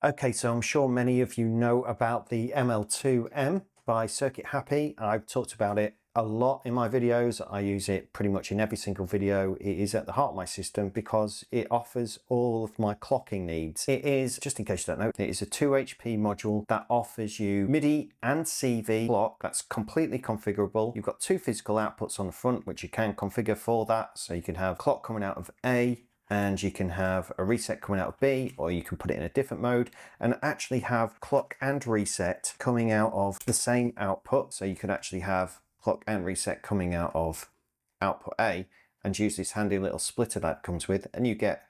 Okay, so I'm sure many of you know about the ML2M by Circuit Happy. I've talked about it a lot in my videos. I use it pretty much in every single video. It is at the heart of my system because it offers all of my clocking needs. It is, just in case you don't know, it is a 2 HP module that offers you MIDI and CV clock that's completely configurable. You've got two physical outputs on the front, which you can configure for that. So you can have clock coming out of A, and you can have a reset coming out of B, or you can put it in a different mode and actually have clock and reset coming out of the same output. So you could actually have clock and reset coming out of output A and use this handy little splitter that comes with, and you get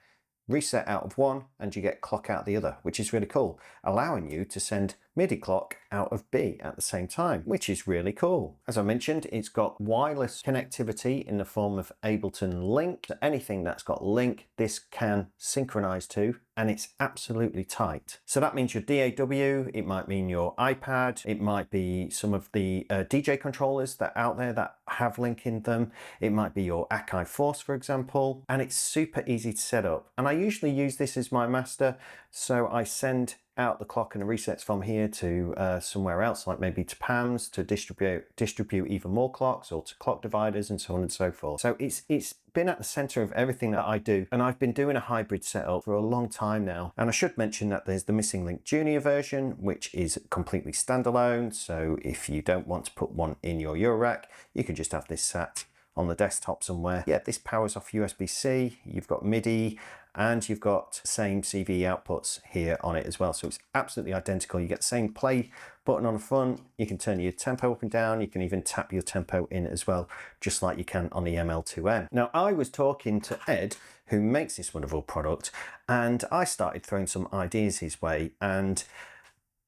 reset out of one and you get clock out the other, which is really cool, allowing you to send MIDI clock out of B at the same time, which is really cool. As I mentioned, it's got wireless connectivity in the form of Ableton Link. So anything that's got Link, this can synchronize to, and it's absolutely tight. So that means your DAW, it might mean your iPad, it might be some of the DJ controllers that are out there that have Link in them. It might be your Akai Force, for example, and it's super easy to set up. And I usually use this as my master, so I send out the clock and the resets from here to somewhere else, like maybe to PAMs to distribute even more clocks, or to clock dividers, and so on and so forth. So it's been at the center of everything that I do, and I've been doing a hybrid setup for a long time now. And I should mention that there's the Missing Link Junior version, which is completely standalone. So if you don't want to put one in your eurorack, you can just have this sat on the desktop somewhere. Yeah, this powers off USB-C, you've got MIDI, and you've got same CV outputs here on it as well. So it's absolutely identical. You get the same play button on the front. You can turn your tempo up and down. You can even tap your tempo in as well, just like you can on the ML2M. Now, I was talking to Ed, who makes this wonderful product, and I started throwing some ideas his way, and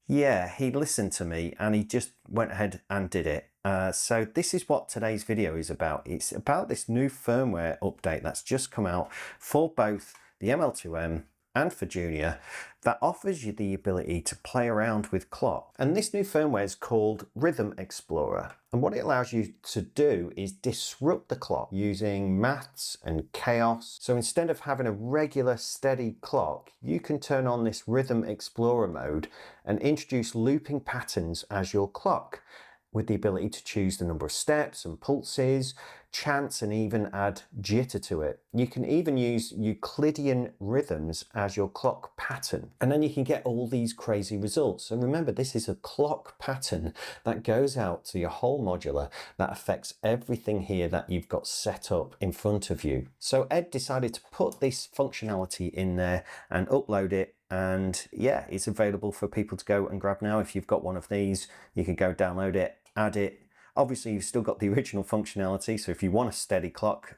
yeah, he listened to me and he just went ahead and did it. So this is what today's video is about. It's about this new firmware update that's just come out for both the ML2M and for Junior, that offers you the ability to play around with clock. And this new firmware is called Rhythm Explorer. And what it allows you to do is disrupt the clock using maths and chaos. So instead of having a regular steady clock, you can turn on this Rhythm Explorer mode and introduce looping patterns as your clock, with the ability to choose the number of steps and pulses, chants, and even add jitter to it. You can even use Euclidean rhythms as your clock pattern, and then you can get all these crazy results. And remember, this is a clock pattern that goes out to your whole modular that affects everything here that you've got set up in front of you. So Ed decided to put this functionality in there and upload it. And yeah, it's available for people to go and grab now. If you've got one of these, you can go download it, add it. Obviously, you've still got the original functionality, so if you want a steady clock,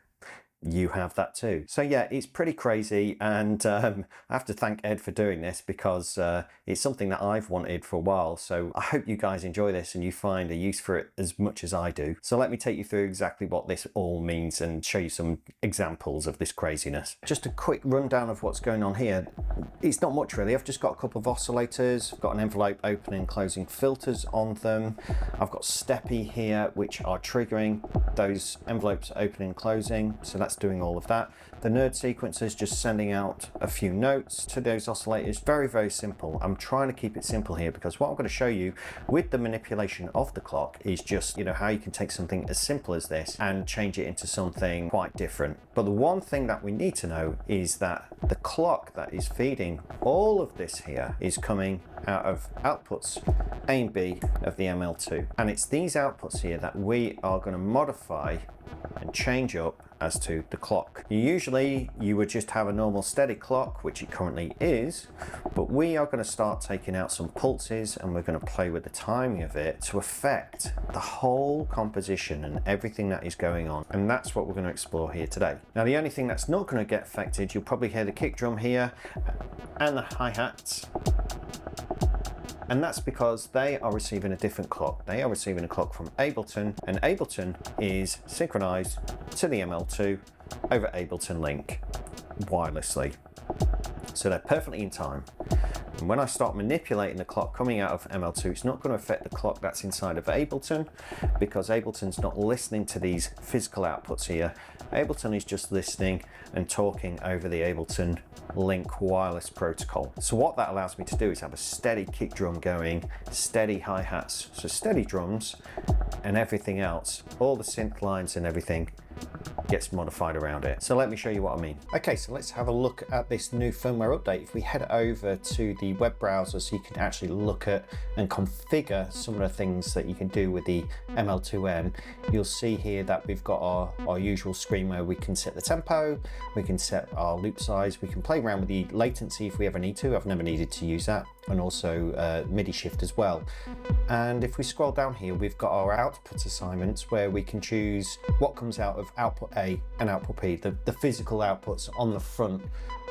you have that too. So yeah, it's pretty crazy, and I have to thank Ed for doing this, because it's something that I've wanted for a while. So I hope you guys enjoy this and you find a use for it as much as I do. So let me take you through exactly what this all means and show you some examples of this craziness. Just a quick rundown of what's going on here. It's not much really. I've just got a couple of oscillators. I've got an envelope opening and closing filters on them. I've got steppy here, which are triggering those envelopes opening and closing. So that's doing all of that. The nerd sequencer is just sending out a few notes to those oscillators. Very, very simple. I'm trying to keep it simple here, because what I'm going to show you with the manipulation of the clock is just, you know, how you can take something as simple as this and change it into something quite different. But the one thing that we need to know is that the clock that is feeding all of this here is coming out of outputs A and B of the ML2. And it's these outputs here that we are going to modify and change up as to the clock. Usually you would just have a normal steady clock, which it currently is, but we are going to start taking out some pulses, and we're going to play with the timing of it to affect the whole composition and everything that is going on. And that's what we're going to explore here today. Now, the only thing that's not going to get affected, you'll probably hear the kick drum here and the hi-hats. And that's because they are receiving a different clock. They are receiving a clock from Ableton, and Ableton is synchronized to the ML2 over Ableton Link wirelessly. So they're perfectly in time. And when I start manipulating the clock coming out of ML2, it's not going to affect the clock that's inside of Ableton, because Ableton's not listening to these physical outputs here. Ableton is just listening and talking over the Ableton Link wireless protocol. So what that allows me to do is have a steady kick drum going, steady hi-hats, so steady drums, and everything else, all the synth lines and everything gets modified around it. So let me show you what I mean. Okay, so let's have a look at this new firmware update. If we head over to the web browser so you can actually look at and configure some of the things that you can do with the ML2M, you'll see here that we've got our usual screen where we can set the tempo, we can set our loop size, we can play around with the latency if we ever need to. I've never needed to use that, and also MIDI shift as well. And if we scroll down here, we've got our output assignments where we can choose what comes out of output A and output B, the physical outputs on the front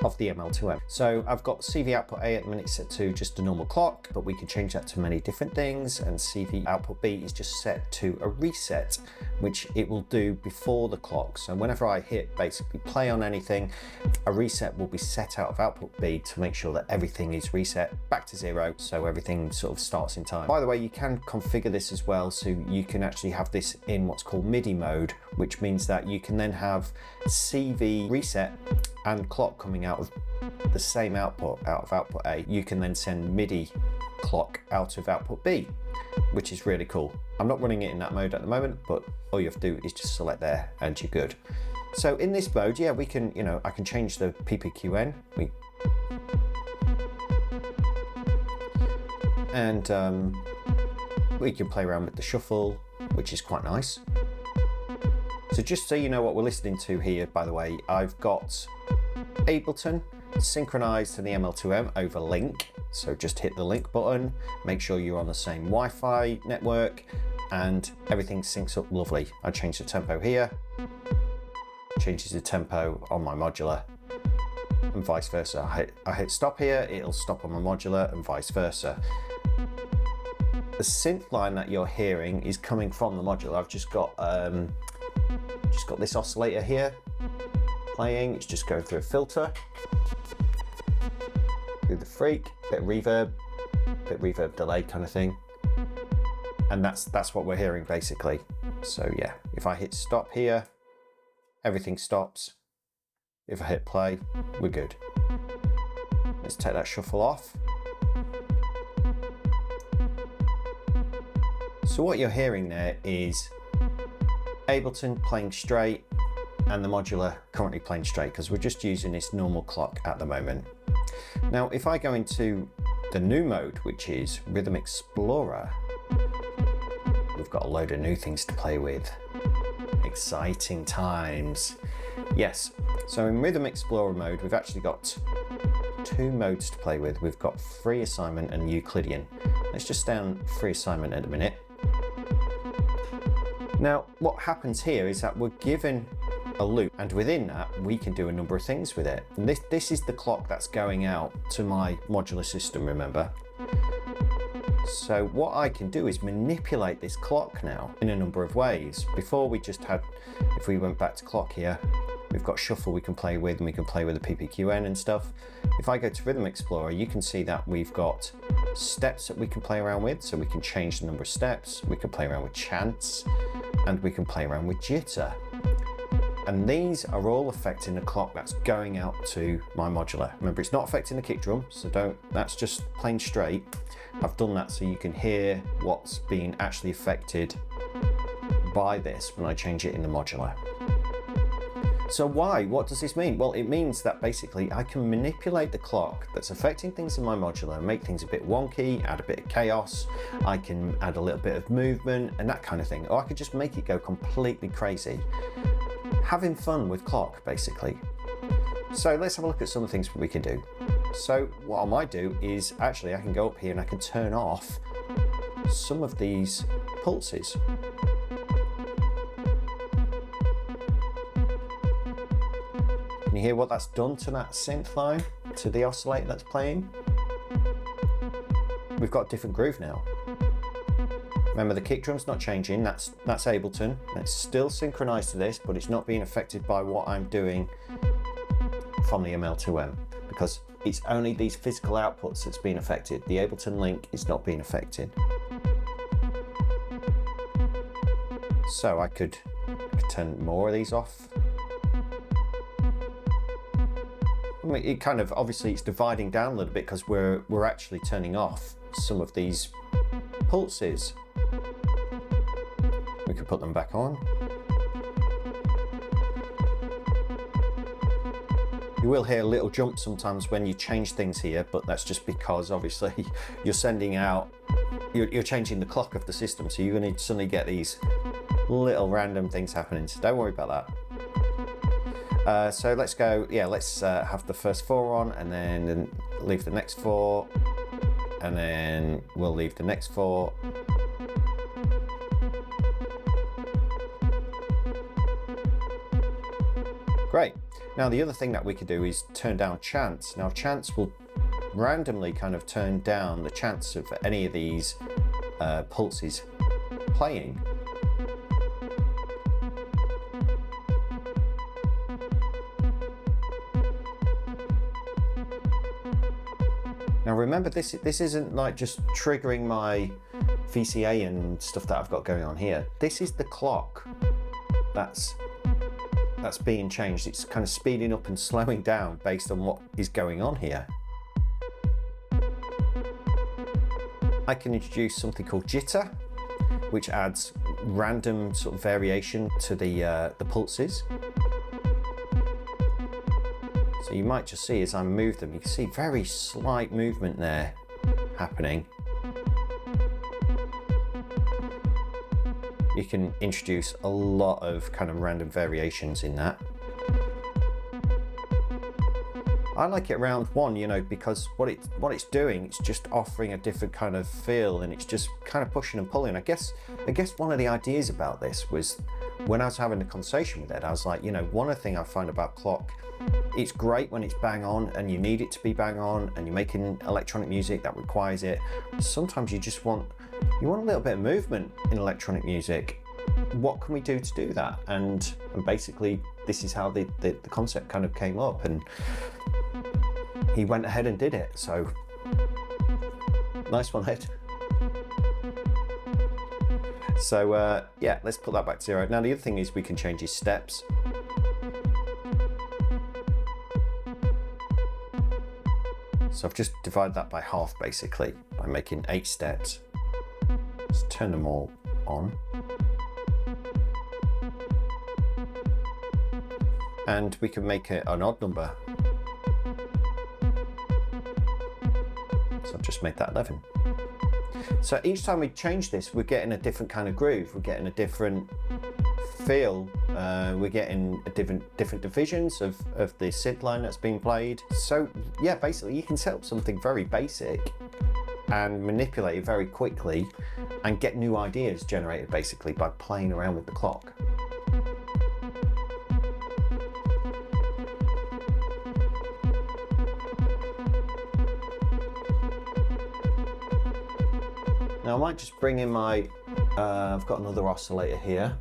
of the ML2M. So I've got CV output A at the minute set to just a normal clock, but we can change that to many different things, and CV output B is just set to a reset, which it will do before the clock. So whenever I hit basically play on anything, a reset will be set out of output B to make sure that everything is reset back to 0, so everything sort of starts in time. By the way, you can configure this as well, so you can actually have this in what's called MIDI mode, which means that you can then have CV reset and clock coming out of the same output, out of output A. You can then send MIDI clock out of output B, which is really cool. I'm not running it in that mode at the moment, but all you have to do is just select there and you're good. So in this mode, yeah, we can, I can change the PPQN. We can play around with the shuffle, which is quite nice. So just so you know what we're listening to here, by the way, I've got Ableton synchronized to the ML2M over link. So just hit the link button, make sure you're on the same Wi-Fi network, and everything syncs up lovely. I change the tempo here, changes the tempo on my modular, and vice versa. I hit stop here, it'll stop on my modular, and vice versa. The synth line that you're hearing is coming from the modular. I've just got this oscillator here playing. It's just going through a filter, through the freak, bit reverb delay kind of thing, and that's what we're hearing basically. So yeah, if I hit stop here, everything stops. If I hit play, we're good. Let's take that shuffle off. So what you're hearing there is Ableton playing straight and the modular currently playing straight, because we're just using this normal clock at the moment. Now, if I go into the new mode, which is Rhythm Explorer, we've got a load of new things to play with. Exciting times. Yes, so in Rhythm Explorer mode, we've actually got two modes to play with. We've got free assignment and Euclidean. Let's just stay on free assignment at a minute. Now, what happens here is that we're given a loop, and within that we can do a number of things with it. And this is the clock that's going out to my modular system, remember? So what I can do is manipulate this clock now in a number of ways. Before we just had, if we went back to clock here, we've got shuffle we can play with, and we can play with the PPQN and stuff. If I go to Rhythm Explorer, you can see that we've got steps that we can play around with, so we can change the number of steps, we can play around with chants, and we can play around with jitter. And these are all affecting the clock that's going out to my modular. Remember, it's not affecting the kick drum, so that's just plain straight. I've done that so you can hear what's being actually affected by this when I change it in the modular. So why? What does this mean? Well, it means that basically I can manipulate the clock that's affecting things in my modular, make things a bit wonky, add a bit of chaos. I can add a little bit of movement and that kind of thing. Or I could just make it go completely crazy. Having fun with clock, basically. So let's have a look at some of the things we can do. So what I might do is actually I can go up here and I can turn off some of these pulses. Can you hear what that's done to that synth line, to the oscillator that's playing? We've got a different groove now. Remember, the kick drum's not changing, that's Ableton. It's still synchronized to this, but it's not being affected by what I'm doing from the ML2M, because it's only these physical outputs that's being affected. The Ableton link is not being affected. So I could turn more of these off. I mean, it kind of, obviously it's dividing down a little bit because we're actually turning off some of these pulses. We could put them back on. You will hear a little jump sometimes when you change things here, but that's just because obviously you're sending out, you're changing the clock of the system, so you're going to suddenly get these little random things happening, so don't worry about that. So let's go, yeah, let's have the first 4 on, and then leave the next 4, and then we'll leave the next 4. Great. Now the other thing that we could do is turn down chance. Now chance will randomly kind of turn down the chance of any of these pulses playing. Now remember, this isn't like just triggering my VCA and stuff that I've got going on here. This is the clock that's being changed. It's kind of speeding up and slowing down based on what is going on here. I can introduce something called jitter, which adds random sort of variation to the pulses. So you might just see as I move them, you can see very slight movement there happening. You can introduce a lot of kind of random variations in that. I like it around 1, you know, because what it's doing, it's just offering a different kind of feel, and it's just kind of pushing and pulling. I guess one of the ideas about this was when I was having a conversation with Ed, I was like, you know, one of the things I find about clock, it's great when it's bang on and you need it to be bang on and you're making electronic music that requires it. Sometimes you just want a little bit of movement in electronic music. What can we do to do that? And basically this is how the concept kind of came up, and he went ahead and did it. So nice one, Ed. So yeah, let's put that back to 0. Now the other thing is we can change his steps. So I've just divided that by half basically by making 8 steps. Let's turn them all on. And we can make it an odd number. So I've just made that 11. So each time we change this, we're getting a different kind of groove. We're getting a different feel. We're getting a different divisions of the synth line that's being played. So yeah, basically you can set up something very basic and manipulate it very quickly and get new ideas generated basically by playing around with the clock. Now I might just bring in my, I've got another oscillator here.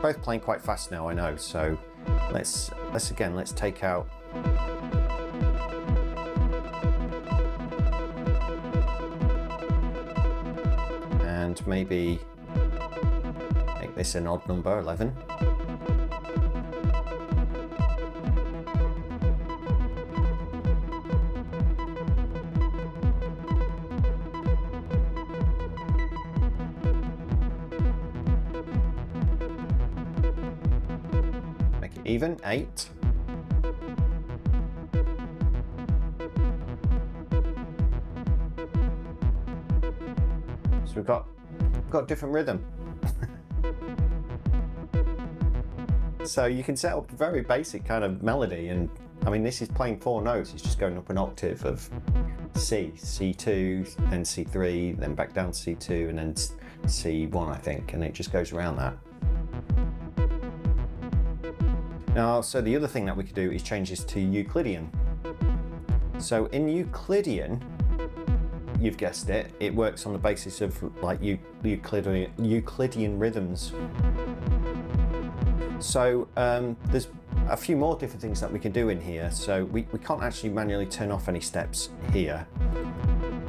Both playing quite fast now, I know, so let's take out and maybe make this an odd number, 11. Even 8. So we've got different rhythm. So you can set up a very basic kind of melody, and I mean this is playing 4 notes, it's just going up an octave of C, C2, then C3, then back down to C2, and then C1 I think, and it just goes around that. Now, so the other thing that we could do is change this to Euclidean. So in Euclidean, you've guessed it, it works on the basis of like Euclidean rhythms. So there's a few more different things that we can do in here. So we can't actually manually turn off any steps here,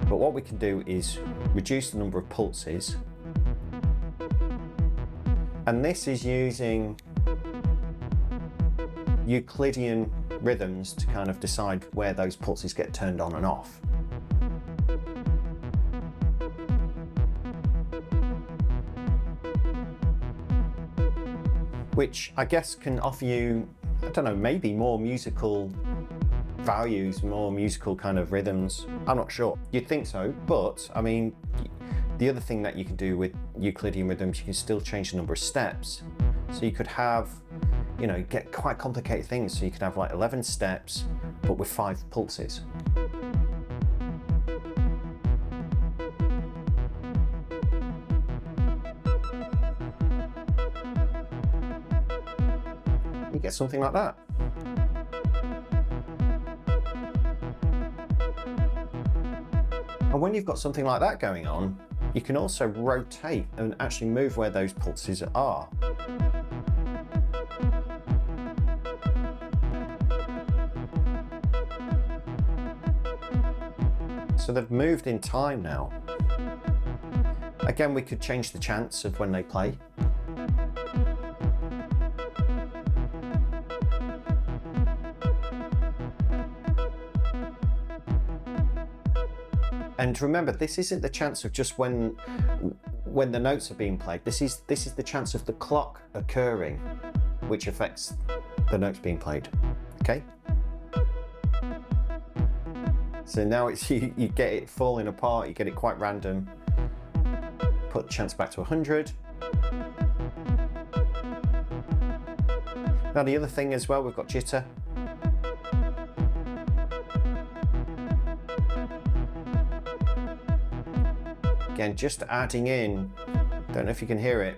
but what we can do is reduce the number of pulses, and this is using Euclidean rhythms to kind of decide where those pulses get turned on and off. Which I guess can offer you, I don't know, maybe more musical values, more musical kind of rhythms. I'm not sure. You'd think so, but I mean, the other thing that you can do with Euclidean rhythms, you can still change the number of steps. So you could have, you know, get quite complicated things. So you could have like 11 steps, but with 5 pulses. You get something like that. And when you've got something like that going on, you can also rotate and actually move where those pulses are. So they've moved in time now. Again, we could change the chance of when they play. And remember, this isn't the chance of just when the notes are being played. This is the chance of the clock occurring, which affects the notes being played. Okay. So now it's you get it falling apart. You get it quite random. Put the chance back to 100. Now the other thing as well, we've got jitter. Again, just adding in, don't know if you can hear it.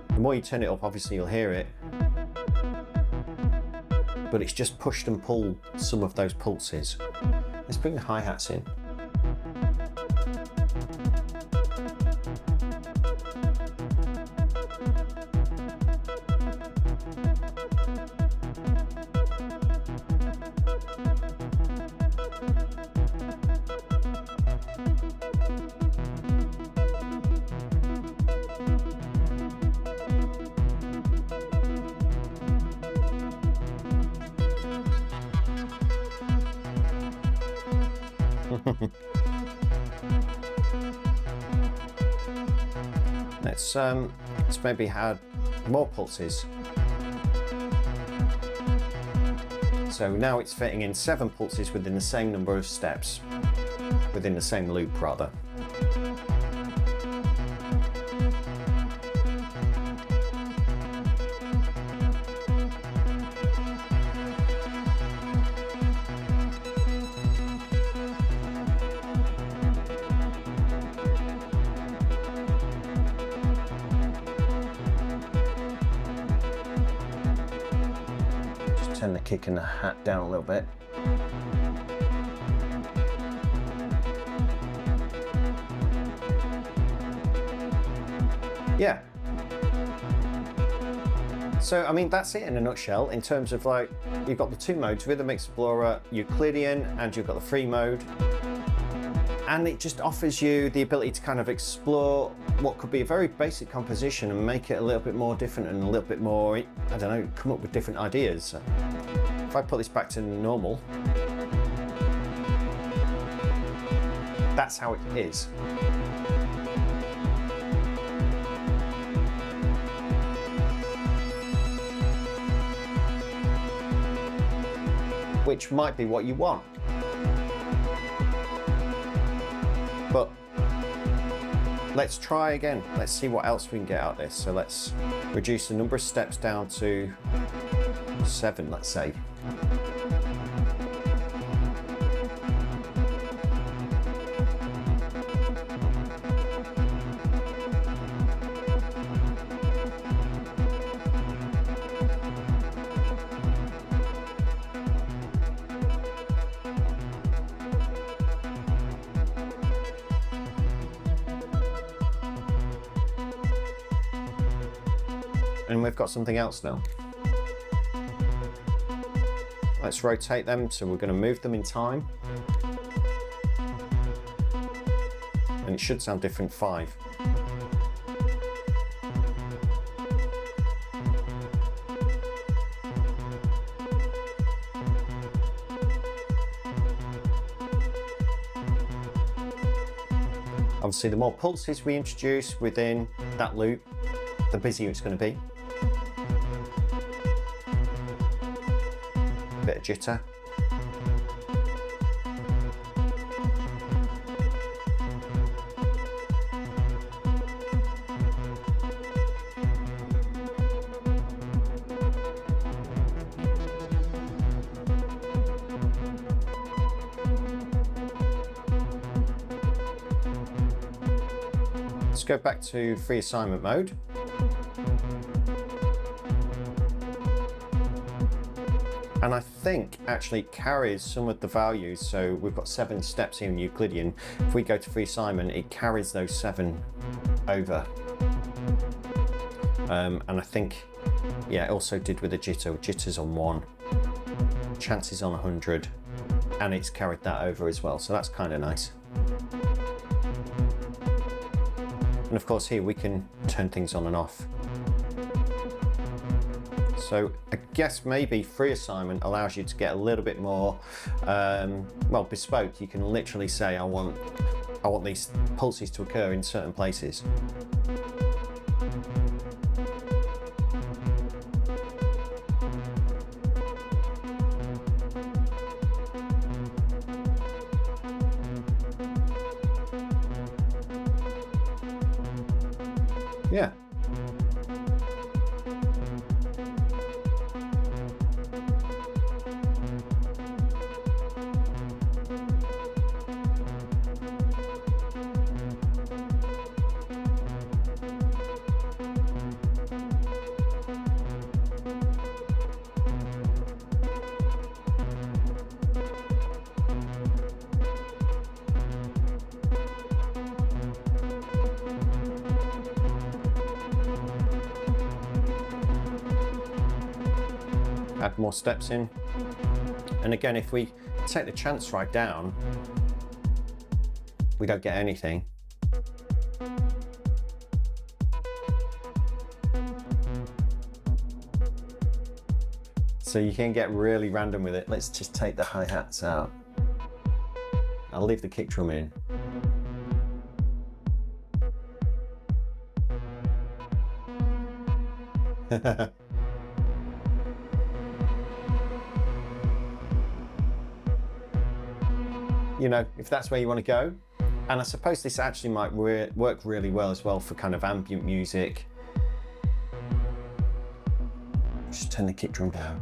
The more you turn it up, obviously you'll hear it. But it's just pushed and pulled some of those pulses. Let's bring the hi-hats in. Let's maybe add more pulses. So now it's fitting in 7 pulses within the same number of steps, within the same loop rather. Turn the kick and the hat down a little bit. Yeah. So, I mean, that's it in a nutshell in terms of like, you've got the 2 modes, Rhythm Explorer, Euclidean, and you've got the free mode. And it just offers you the ability to kind of explore what could be a very basic composition and make it a little bit more different and a little bit more, I don't know, come up with different ideas. If I put this back to normal, that's how it is. Which might be what you want. But let's try again. Let's see what else we can get out of this. So let's reduce the number of steps down to 7, let's say. And we've got something else now. Let's rotate them, so we're going to move them in time. And it should sound different 5. Obviously, the more pulses we introduce within that loop, the busier it's going to be. A bit of jitter. Let's go back to free assignment mode. And I think actually it carries some of the values. So we've got 7 steps here in Euclidean. If we go to free assignment, it carries those 7 over. And I think, yeah, it also did with the jitter. Jitter's on 1, chances on 100, and it's carried that over as well. So that's kind of nice. And of course here we can turn things on and off. So I guess maybe free assignment allows you to get a little bit more, well, bespoke. You can literally say, I want these pulses to occur in certain places. Yeah. Add more steps in. And again, if we take the chance right down, we don't get anything. So you can get really random with it. Let's just take the hi-hats out. I'll leave the kick drum in. You know, if that's where you want to go. And I suppose this actually might work really well as well for kind of ambient music. Just turn the kick drum down.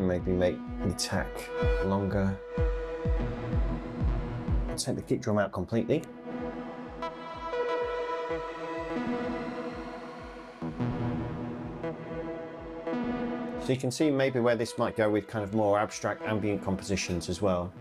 Maybe make the attack longer. Take the kick drum out completely. So you can see maybe where this might go with kind of more abstract ambient compositions as well.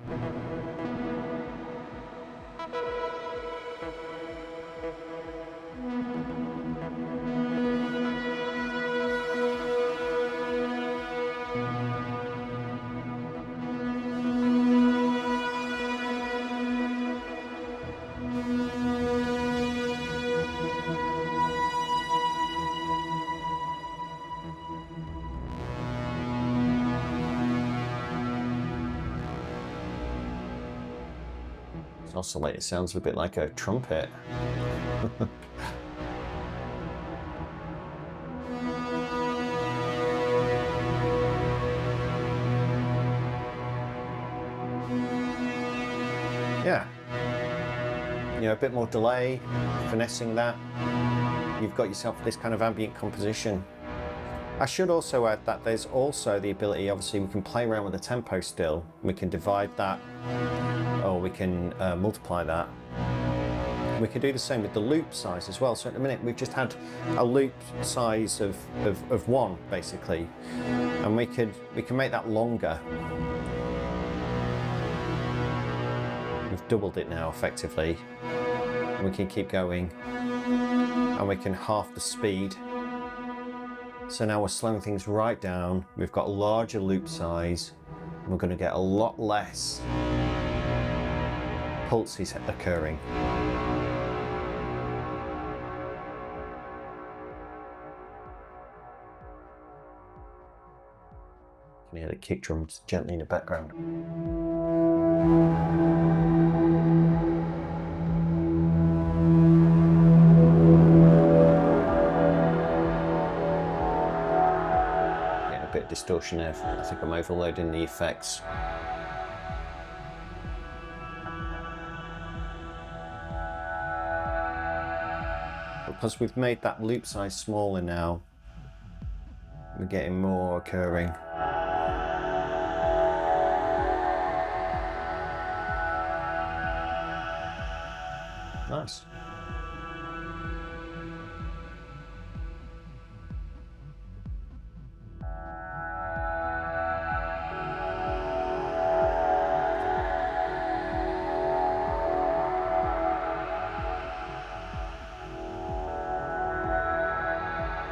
This oscillator sounds a bit like a trumpet. Yeah, you know, a bit more delay, finessing that. You've got yourself this kind of ambient composition. I should also add that there's also the ability, obviously we can play around with the tempo still. We can divide that, or we can multiply that. We could do the same with the loop size as well. So at the minute we've just had a loop size of 1 basically, and we can make that longer. We've doubled it now effectively. We can keep going, and we can half the speed. So now we're slowing things right down. We've got a larger loop size. We're going to get a lot less pulses occurring. You can hear the kick drums gently in the background. Bit of distortion there. I think I'm overloading the effects. Because we've made that loop size smaller now, we're getting more occurring. Nice.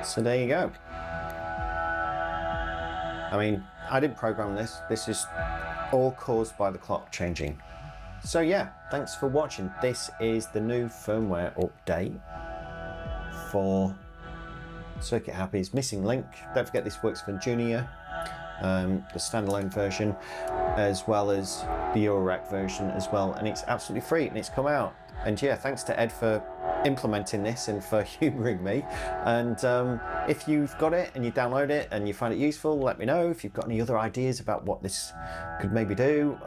So there you go. I mean, I didn't program this. This is all caused by the clock changing. So yeah, thanks for watching. This is the new firmware update for Circuit Happy's Missing Link. Don't forget this works for Junior, the standalone version, as well as the eurorack version as well, and it's absolutely free and it's come out. And yeah, thanks to Ed for implementing this and for humouring me. And if you've got it and you download it and you find it useful, let me know. If you've got any other ideas about what this could maybe do,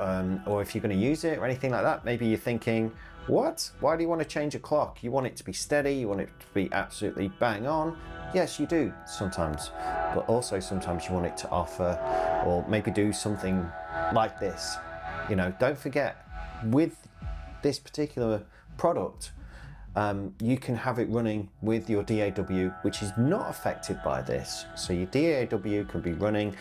or if you're going to use it or anything like that. Maybe you're thinking, what? Why do you want to change a clock? You want it to be steady, you want it to be absolutely bang on. Yes, you do sometimes, but also sometimes you want it to offer or maybe do something like this. You know, don't forget, with this particular product, you can have it running with your DAW, which is not affected by this. So your DAW can be running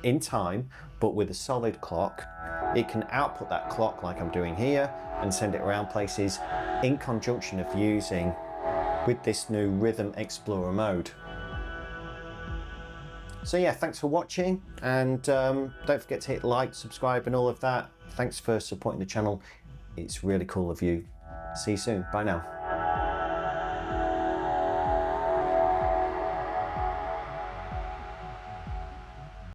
in time, but with a solid clock. It can output that clock like I'm doing here and send it around places in conjunction of using with this new Rhythm Explorer mode. So yeah, thanks for watching, and don't forget to hit like, subscribe and all of that. Thanks for supporting the channel. It's really cool of you. See you soon. Bye now.